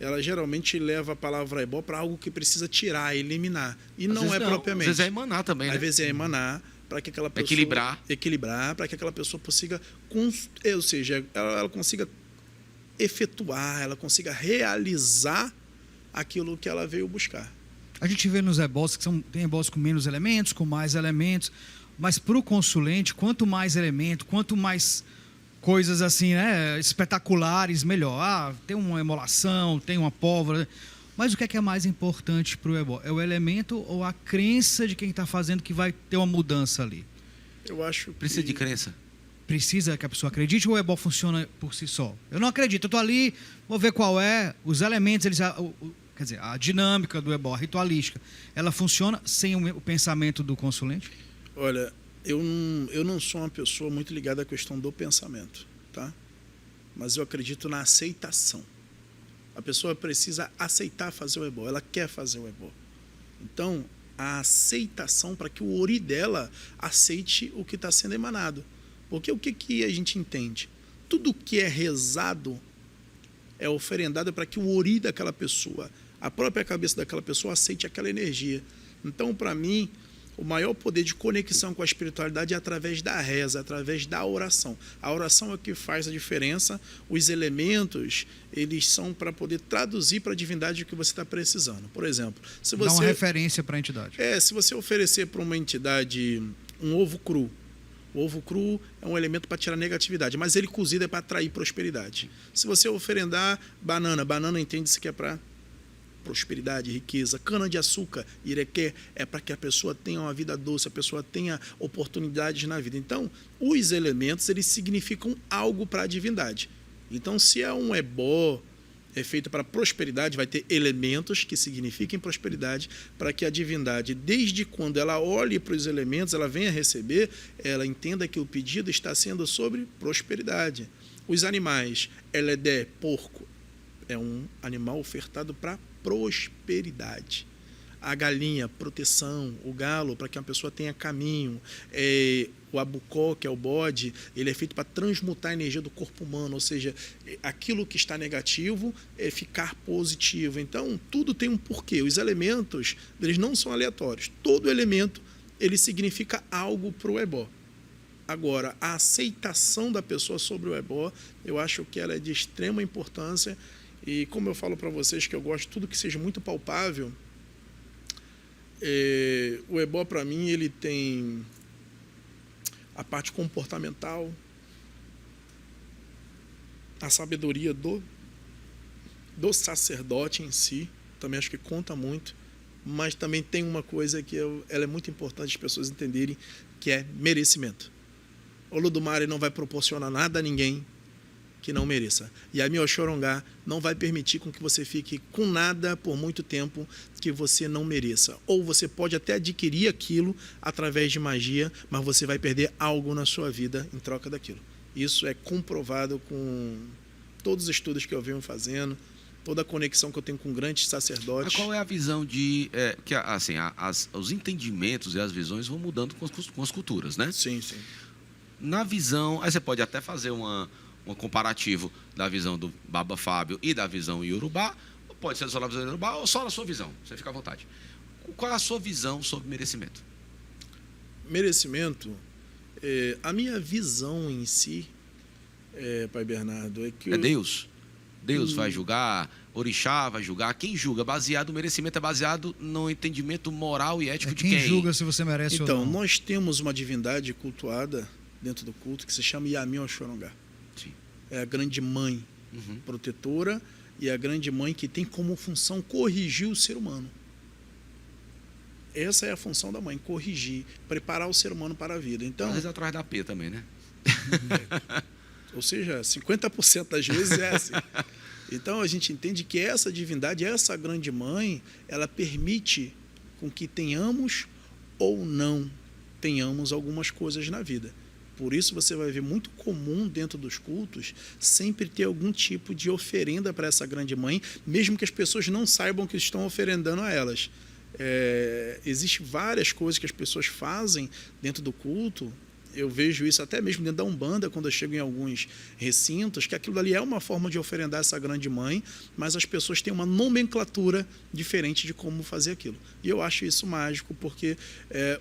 ela geralmente leva a palavra ebó para algo que precisa tirar, eliminar. E às não é propriamente. Às vezes é emanar também, né? Às vezes é emanar para que aquela pessoa... Equilibrar, para que aquela pessoa consiga... Ou seja, ela consiga efetuar, ela consiga realizar aquilo que ela veio buscar. A gente vê nos ebós que tem ebós com menos elementos, com mais elementos, mas para o consulente, quanto mais elemento, quanto mais coisas assim, né, espetaculares, melhor. Tem uma emolação, tem uma pólvora. Mas o que é mais importante para o ebó? É o elemento ou a crença de quem está fazendo que vai ter uma mudança ali? Eu acho que... Precisa de crença. Precisa que a pessoa acredite ou o ebó funciona por si só? Eu não acredito, eu estou ali, vou ver qual é, os elementos, quer dizer, a dinâmica do ebó, a ritualística, ela funciona sem o pensamento do consulente? Olha, eu não sou uma pessoa muito ligada à questão do pensamento, tá? Mas eu acredito na aceitação. A pessoa precisa aceitar fazer o ebó, ela quer fazer o ebó. Então, a aceitação para que o ori dela aceite o que está sendo emanado. Porque o que a gente entende? Tudo que é rezado é oferendado para que o ori daquela pessoa, a própria cabeça daquela pessoa, aceite aquela energia. Então, para mim, o maior poder de conexão com a espiritualidade é através da reza, através da oração. A oração é o que faz a diferença. Os elementos, eles são para poder traduzir para a divindade o que você está precisando. Por exemplo, se você... Dá uma referência para a entidade. Se você oferecer para uma entidade um ovo cru, o ovo cru é um elemento para tirar negatividade, mas ele cozido é para atrair prosperidade. Se você oferendar banana entende-se que é para prosperidade, riqueza. Cana-de-açúcar, irequé, é para que a pessoa tenha uma vida doce, a pessoa tenha oportunidades na vida. Então, os elementos, eles significam algo para a divindade. Então, se é um ebó feito para prosperidade, vai ter elementos que signifiquem prosperidade para que a divindade, desde quando ela olhe para os elementos, ela venha receber, ela entenda que o pedido está sendo sobre prosperidade. Os animais, eledé, porco, é um animal ofertado para prosperidade. A galinha, proteção. O galo, para que uma pessoa tenha caminho. O abucó, que é o bode, ele é feito para transmutar a energia do corpo humano, ou seja, aquilo que está negativo é ficar positivo. Então, tudo tem um porquê. Os elementos, eles não são aleatórios. Todo elemento, ele significa algo para o ebó. Agora, a aceitação da pessoa sobre o ebó, eu acho que ela é de extrema importância. E como eu falo para vocês que eu gosto de tudo que seja muito palpável, o ebó, para mim, ele tem a parte comportamental, a sabedoria do sacerdote em si, também acho que conta muito, mas também tem uma coisa que ela é muito importante as pessoas entenderem, que é merecimento. O Olodumare não vai proporcionar nada a ninguém que não mereça. E a Mioxorongá não vai permitir com que você fique com nada por muito tempo que você não mereça. Ou você pode até adquirir aquilo através de magia, mas você vai perder algo na sua vida em troca daquilo. Isso é comprovado com todos os estudos que eu venho fazendo. toda a conexão que eu tenho com grandes sacerdotes. Mas qual é a visão de... que assim, os entendimentos e as visões vão mudando com as culturas, né? Sim, sim. Na visão... Aí você pode até fazer um comparativo da visão do Baba Fábio e da visão Iorubá, ou pode ser só na visão Iorubá ou só na sua visão. Você fica à vontade. Qual é a sua visão sobre merecimento? Merecimento, a minha visão em si, Pai Bernardo, é que... Deus. Deus vai julgar, Orixá vai julgar. Quem julga? O merecimento é baseado no entendimento moral e ético de quem? Quem julga se você merece ou não. Então, nós temos uma divindade cultuada dentro do culto que se chama Yami Oxorongá. Sim. É a grande mãe protetora e a grande mãe que tem como função corrigir o ser humano. Essa é a função da mãe, corrigir, preparar o ser humano para a vida. Então, às vezes atrás da P também, né? Ou seja, 50% das vezes é assim. Então, a gente entende que essa divindade, essa grande mãe, ela permite com que tenhamos ou não tenhamos algumas coisas na vida. Por isso, você vai ver muito comum dentro dos cultos sempre ter algum tipo de oferenda para essa grande mãe, mesmo que as pessoas não saibam que estão oferendando a elas. Existem várias coisas que as pessoas fazem dentro do culto. Eu vejo isso até mesmo dentro da Umbanda, quando eu chego em alguns recintos, que aquilo ali é uma forma de oferendar essa grande mãe, mas as pessoas têm uma nomenclatura diferente de como fazer aquilo. E eu acho isso mágico, porque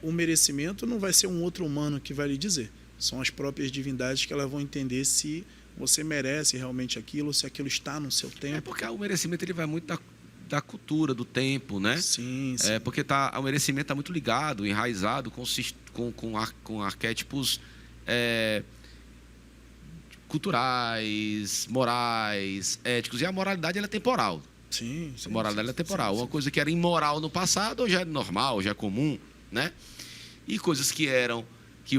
o merecimento não vai ser um outro humano que vai lhe dizer. São as próprias divindades que elas vão entender se você merece realmente aquilo, se aquilo está no seu tempo. Porque o merecimento ele vai muito da cultura, do tempo, né? Sim, sim. Porque o merecimento está muito ligado, enraizado com arquétipos culturais, morais, éticos. E a moralidade ela é temporal. Sim, a moralidade é temporal. Uma coisa que era imoral no passado, hoje é normal, hoje é comum, né? E coisas que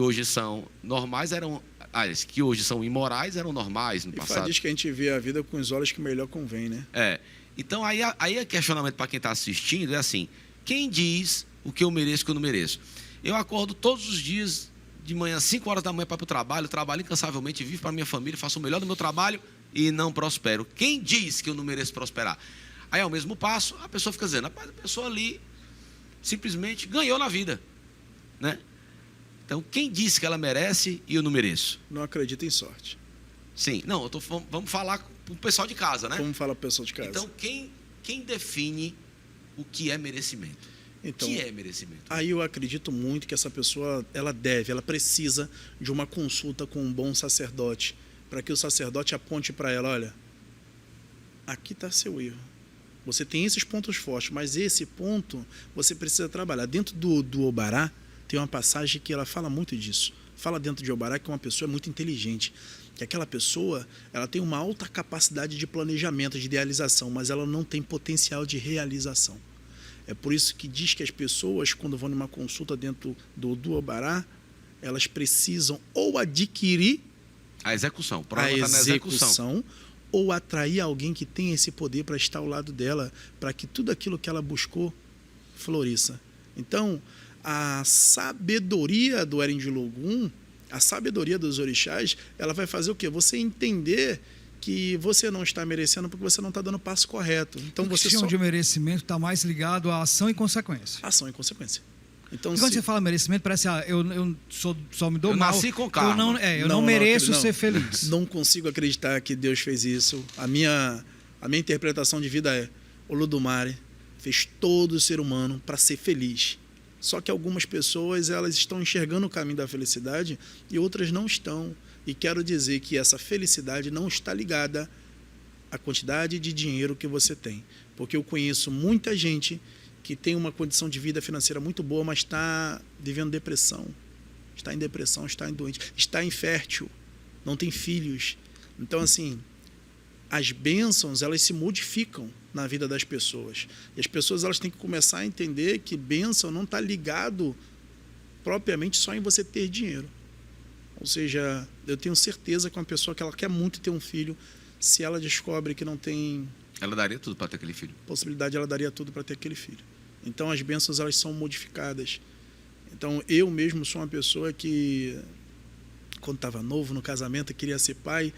hoje são normais que hoje são imorais eram normais no passado. Diz que a gente vê a vida com os olhos que melhor convém, né? Então, aí é questionamento para quem está assistindo, é assim, quem diz o que eu mereço e o que eu não mereço? Eu acordo todos os dias, de manhã, 5 horas da manhã para ir para o trabalho incansavelmente, vivo para a minha família, faço o melhor do meu trabalho e não prospero. Quem diz que eu não mereço prosperar? Aí, ao mesmo passo, a pessoa fica dizendo, rapaz, a pessoa ali simplesmente ganhou na vida, né? Então, quem disse que ela merece e eu não mereço? Não acredita em sorte. Sim, não, vamos falar com o pessoal de casa, né? Vamos falar para o pessoal de casa. Então, quem define o que é merecimento? Então, o que é merecimento? Aí eu acredito muito que essa pessoa, ela precisa de uma consulta com um bom sacerdote, para que o sacerdote aponte para ela, olha, aqui está seu erro. Você tem esses pontos fortes, mas esse ponto você precisa trabalhar. Dentro do Obará, tem uma passagem que ela fala muito disso. Fala dentro de Obará que uma pessoa é muito inteligente, que aquela pessoa ela tem uma alta capacidade de planejamento, de idealização, mas ela não tem potencial de realização. É por isso que diz que as pessoas, quando vão numa consulta dentro do Obará, elas precisam ou adquirir a execução, ou atrair alguém que tem esse poder para estar ao lado dela, para que tudo aquilo que ela buscou floresça. Então, a sabedoria do Erendilogum, a sabedoria dos orixás, ela vai fazer o quê? Você entender que você não está merecendo porque você não está dando o passo correto. Então, você questão de merecimento está mais ligado à ação e consequência. Ação e consequência. Então, quando você fala merecimento, parece eu só me dou mal. Eu nasci com karma. Eu não mereço ser feliz. Não consigo acreditar que Deus fez isso. A minha interpretação de vida é: Olodumare fez todo ser humano para ser feliz. Só que algumas pessoas elas estão enxergando o caminho da felicidade e outras não estão. E quero dizer que essa felicidade não está ligada à quantidade de dinheiro que você tem. Porque eu conheço muita gente que tem uma condição de vida financeira muito boa, mas está vivendo depressão. Está em depressão, está doente, está infértil, não tem filhos. Então, assim, as bênçãos, elas se modificam na vida das pessoas. E as pessoas elas têm que começar a entender que bênção não está ligado propriamente só em você ter dinheiro. Ou seja, eu tenho certeza que uma pessoa que ela quer muito ter um filho, se ela descobre que não tem... Ela daria tudo para ter aquele filho. Possibilidade, ela daria tudo para ter aquele filho. Então, as bênçãos, elas são modificadas. Então, eu mesmo sou uma pessoa que, quando estava novo no casamento, queria ser pai.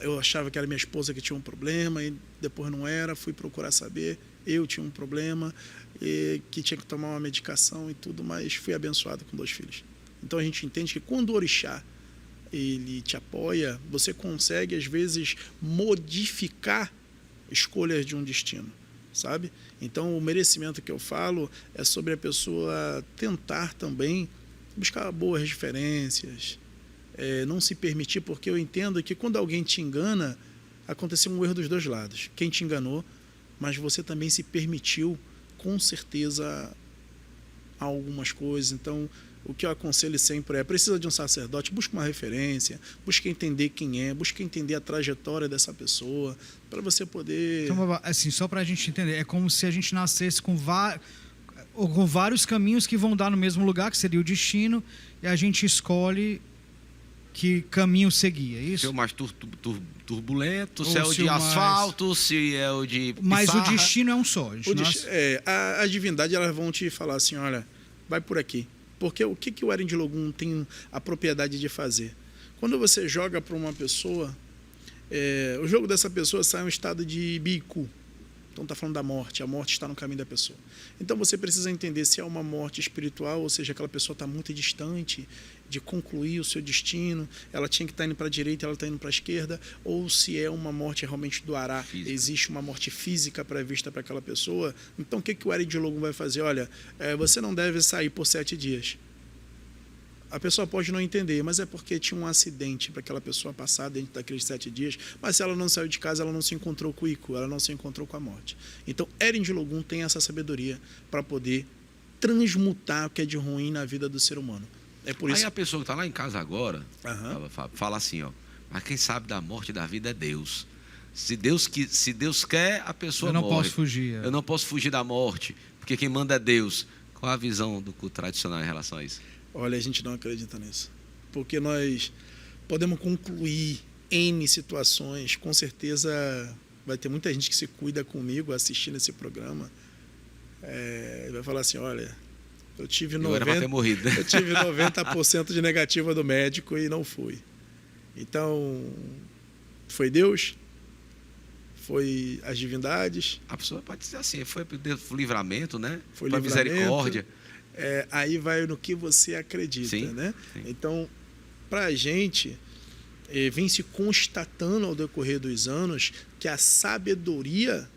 Eu achava que era minha esposa que tinha um problema, e depois não era, fui procurar saber, eu tinha um problema, e que tinha que tomar uma medicação e tudo, mas fui abençoado com 2 filhos. Então a gente entende que quando o orixá ele te apoia, você consegue, às vezes, modificar escolhas de um destino, sabe? Então, o merecimento que eu falo é sobre a pessoa tentar também buscar boas referências, não se permitir, porque eu entendo que quando alguém te engana, aconteceu um erro dos 2 lados. Quem te enganou, mas você também se permitiu, com certeza, algumas coisas. Então, o que eu aconselho sempre precisa de um sacerdote, busque uma referência, busque entender quem é, busque entender a trajetória dessa pessoa, para você poder... Então, assim, só para a gente entender, é como se a gente nascesse com vários caminhos que vão dar no mesmo lugar, que seria o destino, e a gente escolhe que caminho seguir, é isso? Se é o mais turbulento, se é o de asfalto, se é o de Mas pissarra. o destino é um só. A divindade, elas vão te falar assim, olha, vai por aqui. Porque o que o Eren de Logum tem a propriedade de fazer? Quando você joga para uma pessoa, o jogo dessa pessoa sai em um estado de biku. Então está falando da morte, a morte está no caminho da pessoa. Então você precisa entender se é uma morte espiritual, ou seja, aquela pessoa está muito distante de concluir o seu destino, ela tinha que estar indo para a direita, ela está indo para a esquerda, ou se é uma morte realmente do Ará, existe uma morte física prevista para aquela pessoa. Então o que o Eren de Logum vai fazer? Olha, você não deve sair por 7 dias. A pessoa pode não entender, mas é porque tinha um acidente para aquela pessoa passar dentro daqueles 7 dias, mas se ela não saiu de casa, ela não se encontrou com o Iku, ela não se encontrou com a morte. Então, Eren de Logum tem essa sabedoria para poder transmutar o que é de ruim na vida do ser humano. É por isso... Aí a pessoa que está lá em casa agora, fala assim, ó, mas quem sabe da morte e da vida é Deus. Se Deus quer, a pessoa morre. Eu não posso fugir. Eu não posso fugir da morte, porque quem manda é Deus. Qual a visão do culto tradicional em relação a isso? Olha, a gente não acredita nisso. Porque nós podemos concluir N situações. Com certeza vai ter muita gente que se cuida comigo assistindo esse programa. Vai falar assim, olha, eu tive 90% de negativa do médico e não fui. Então, foi Deus? Foi as divindades? A pessoa pode dizer assim, foi o livramento, né? Foi a misericórdia. Aí vai no que você acredita, sim, né? Sim. Então, para a gente, vem se constatando ao decorrer dos anos que a sabedoria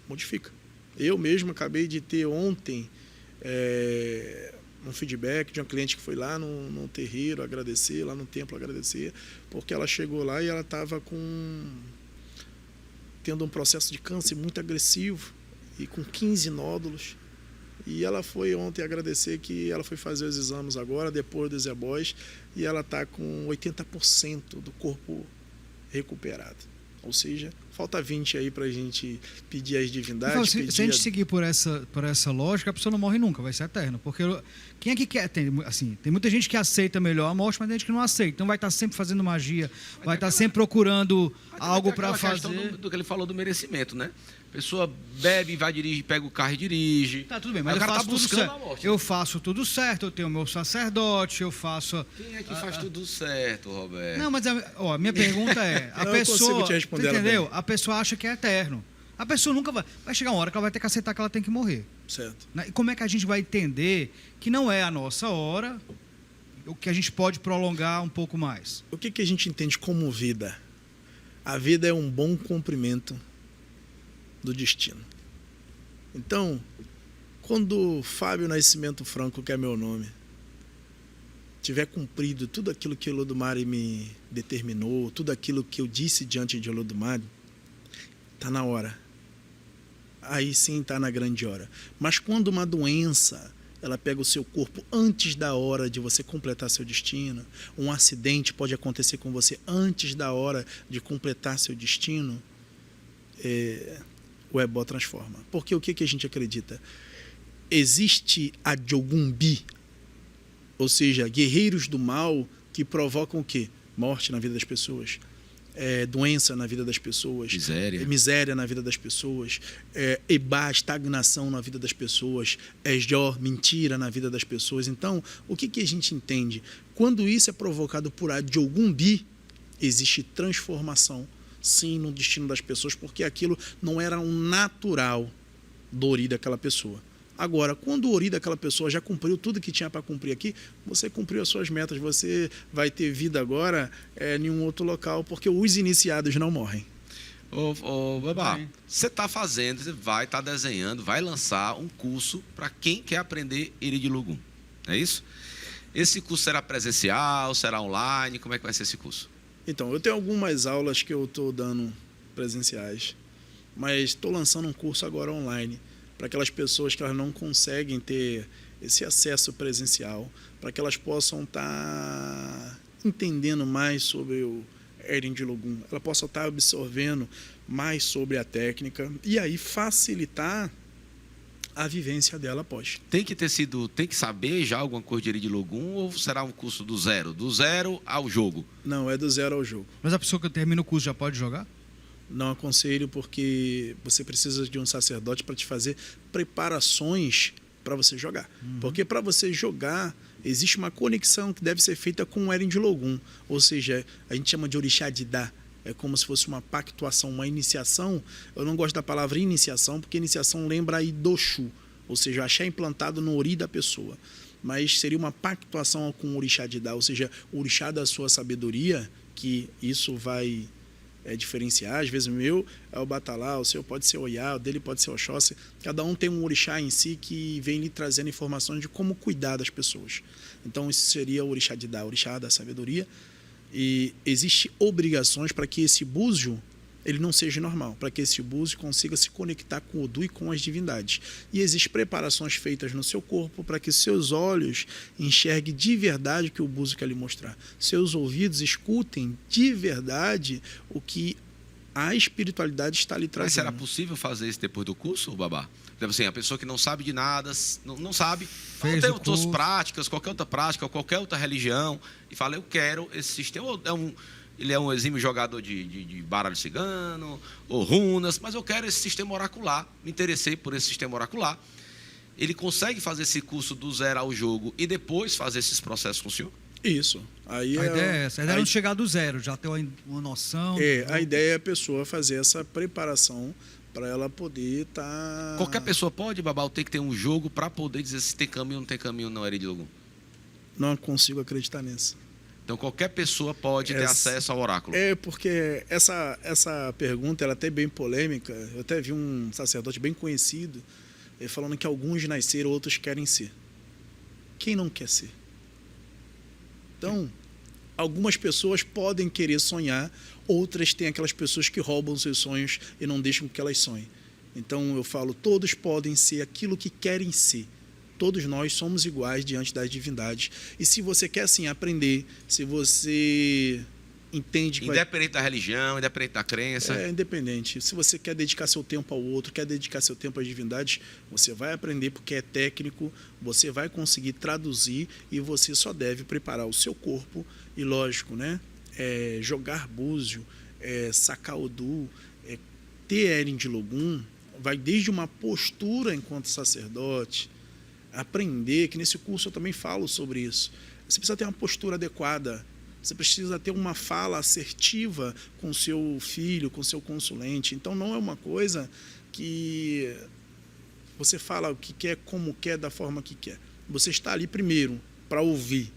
modifica. Eu mesmo acabei de ter ontem um feedback de uma cliente que foi lá no terreiro agradecer, lá no templo agradecer, porque ela chegou lá e ela estava tendo um processo de câncer muito agressivo e com 15 nódulos. E ela foi ontem agradecer que ela foi fazer os exames agora, depois dos ebóis, e ela está com 80% do corpo recuperado. Ou seja, falta 20 aí para a gente pedir às divindades. Então, se a gente seguir por essa lógica, a pessoa não morre nunca, vai ser eterna. Porque quem é que quer? Tem muita gente que aceita melhor a morte, mas tem gente que não aceita. Então vai estar sempre fazendo magia, vai estar sempre procurando algo para fazer. Do que ele falou do merecimento, né? A pessoa bebe, vai dirigir, pega o carro e dirige. Tá, tudo bem, mas eu faço tudo certo. Eu faço tudo certo, eu tenho o meu sacerdote, eu faço... Quem é que faz tudo certo, Roberto? Não, mas a minha pergunta é... A pessoa, te responder, entendeu? A pessoa acha que é eterno. A pessoa nunca vai chegar uma hora que ela vai ter que aceitar que ela tem que morrer. Certo. E como é que a gente vai entender que não é a nossa hora, o que a gente pode prolongar um pouco mais? O que a gente entende como vida? A vida é um bom cumprimento do destino. Então, quando Fábio Nascimento Franco, que é meu nome, tiver cumprido tudo aquilo que Olodumare me determinou, tudo aquilo que eu disse diante de Olodumare, está na hora. Aí sim está na grande hora. Mas quando uma doença, ela pega o seu corpo antes da hora de você completar seu destino, um acidente pode acontecer com você antes da hora de completar seu destino, o ebó transforma. Porque o que a gente acredita? Existe a Jogumbi, ou seja, guerreiros do mal que provocam o quê? Morte na vida das pessoas, doença na vida das pessoas, miséria na vida das pessoas, ebá, estagnação na vida das pessoas, jó, mentira na vida das pessoas. Então, o que a gente entende? Quando isso é provocado por a Jogumbi, existe transformação, sim, no destino das pessoas, porque aquilo não era um natural do Ori daquela pessoa. Agora, quando o Ori daquela pessoa já cumpriu tudo que tinha para cumprir aqui, você cumpriu as suas metas, você vai ter vida agora em um outro local, porque os iniciados não morrem. Ô Babá, você está fazendo, você vai estar desenhando, vai lançar um curso para quem quer aprender Iri de Logum, é isso? Esse curso será presencial, será online, como é que vai ser esse curso? Então, eu tenho algumas aulas que eu estou dando presenciais, mas estou lançando um curso agora online, para aquelas pessoas que elas não conseguem ter esse acesso presencial, para que elas possam estar entendendo mais sobre o Eren de Logum, ela possa estar absorvendo mais sobre a técnica e aí facilitar a vivência dela após. Tem que saber já alguma coisa de Eren de Logum ou será um curso do zero ao jogo? Não, é do zero ao jogo. Mas a pessoa que termina o curso já pode jogar? Não aconselho, porque você precisa de um sacerdote para te fazer preparações para você jogar. Porque para você jogar, existe uma conexão que deve ser feita com o Eren de Logum. Ou seja, a gente chama de Orixá de Dá. É como se fosse uma pactuação, uma iniciação. Eu não gosto da palavra iniciação, porque iniciação lembra aí do Xu. Ou seja, o axé implantado no Ori da pessoa. Mas seria uma pactuação com o Orixá de Dá. Ou seja, o Orixá da sua sabedoria, que isso vai diferenciar. Às vezes o meu é o Batalá, o seu pode ser o Oiá, o dele pode ser o Oxóssi. Cada um tem um orixá em si que vem lhe trazendo informações de como cuidar das pessoas. Então isso seria o orixá de Dá, o orixá da sabedoria. E existe obrigações para que esse búzio ele não seja normal, para que esse búzio consiga se conectar com o Odu e com as divindades. E existem preparações feitas no seu corpo para que seus olhos enxerguem de verdade o que o búzio quer lhe mostrar. Seus ouvidos escutem de verdade o que a espiritualidade está lhe trazendo. Mas será possível fazer isso depois do curso, Babá? Tipo assim, a pessoa que não sabe de nada, não sabe, não tem outras práticas, qualquer outra prática, qualquer outra religião, e fala, eu quero esse sistema, ele é um exímio jogador de baralho cigano, ou runas, mas eu quero esse sistema oracular, me interessei por esse sistema oracular. Ele consegue fazer esse curso do zero ao jogo e depois fazer esses processos com o senhor? Isso. Aí a ideia é essa. A ideia é não chegar do zero, já ter uma noção. A ideia é a pessoa fazer essa preparação para ela poder estar... Qualquer pessoa pode, Babá, tem que ter um jogo para poder dizer se tem caminho ou não tem caminho na Eren de Logum? Não consigo acreditar nisso. Então, qualquer pessoa pode ter acesso ao oráculo. Porque essa pergunta ela é até bem polêmica. Eu até vi um sacerdote bem conhecido falando que alguns nasceram, outros querem ser. Quem não quer ser? Então, algumas pessoas podem querer sonhar, outras têm aquelas pessoas que roubam seus sonhos e não deixam que elas sonhem. Então, eu falo, todos podem ser aquilo que querem ser. Todos nós somos iguais diante das divindades. E se você quer, assim, aprender, se você entende... Que independente da religião, independente da crença. Independente. Se você quer dedicar seu tempo ao outro, quer dedicar seu tempo às divindades, você vai aprender porque é técnico, você vai conseguir traduzir e você só deve preparar o seu corpo e, lógico, né? Jogar búzio, sacar Odu, ter Eren de Logum, vai desde uma postura enquanto sacerdote, aprender, que nesse curso eu também falo sobre isso. Você precisa ter uma postura adequada, você precisa ter uma fala assertiva com seu filho, com seu consulente. Então não é uma coisa que você fala o que quer, como quer, da forma que quer. Você está ali primeiro para ouvir.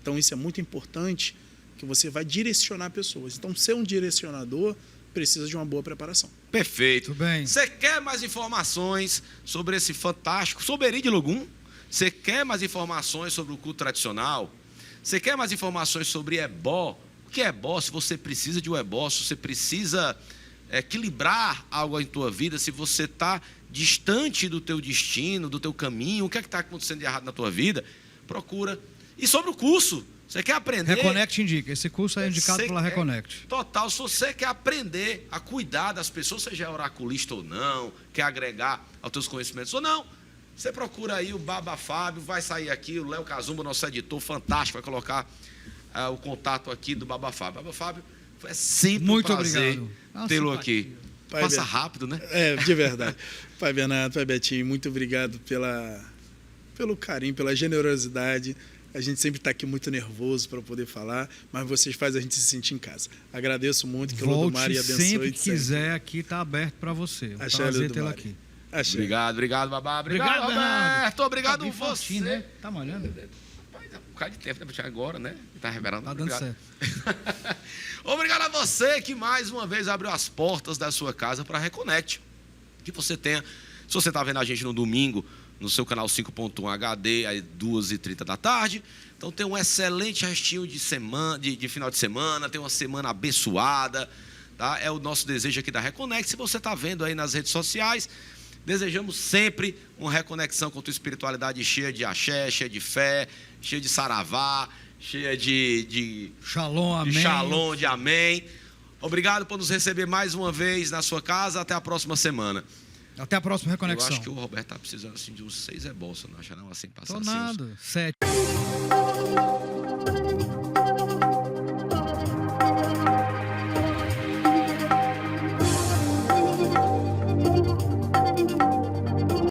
Então isso é muito importante, que você vai direcionar pessoas. Então ser um direcionador precisa de uma boa preparação. Perfeito. Muito bem. Você quer mais informações sobre esse fantástico, sobre Eren de Logum? Você quer mais informações sobre o culto tradicional? Você quer mais informações sobre ebó? O que é ebó? Se você precisa de um ebó, se você precisa equilibrar algo em tua vida, se você está distante do teu destino, do teu caminho, o que é que está acontecendo de errado na tua vida, procura. E sobre o curso, você quer aprender... Reconnect indica. Esse curso é indicado pela Reconnect. Total. Se você quer aprender a cuidar das pessoas, seja oraculista ou não, quer agregar aos teus conhecimentos ou não, você procura aí o Baba Fábio, vai sair aqui, o Léo Kazumba, nosso editor fantástico, vai colocar o contato aqui do Baba Fábio. Baba Fábio, foi sempre muito um prazer tê-lo aqui. Passa rápido, né? De verdade. Pai Bernardo, Pai Betinho, muito obrigado pelo carinho, pela generosidade. A gente sempre está aqui muito nervoso para poder falar, mas vocês fazem a gente se sentir em casa. Agradeço muito, que o Lodomar abençoe. Sempre que quiser, aqui está aberto para você. Um prazer tê-lo aqui. Achei. Obrigado, Babá. Obrigado, Roberto. Obrigado tá você. Fortinho, né? Tá malhando? Rapaz, um bocado de tempo, né? Agora, né? Tá revelando. Tá dando certo. Obrigado a você que mais uma vez abriu as portas da sua casa para a Reconnect. Que você tenha, se você está vendo a gente no domingo, no seu canal 5.1 HD, às 2h30 da tarde. Então tem um excelente restinho de semana, de final de semana, tem uma semana abençoada. Tá? É o nosso desejo aqui da Reconnect. Se você está vendo aí nas redes sociais, desejamos sempre uma reconexão com a tua espiritualidade cheia de axé, cheia de fé, cheia de saravá, cheia de Shalom, amém. De shalom, de amém. Obrigado por nos receber mais uma vez na sua casa. Até a próxima semana. Até a próxima Reconexão. Eu acho que o Roberto tá precisando assim, de uns 6 bolsa, não acha não? Assim, passar Tô assim, nada. 7.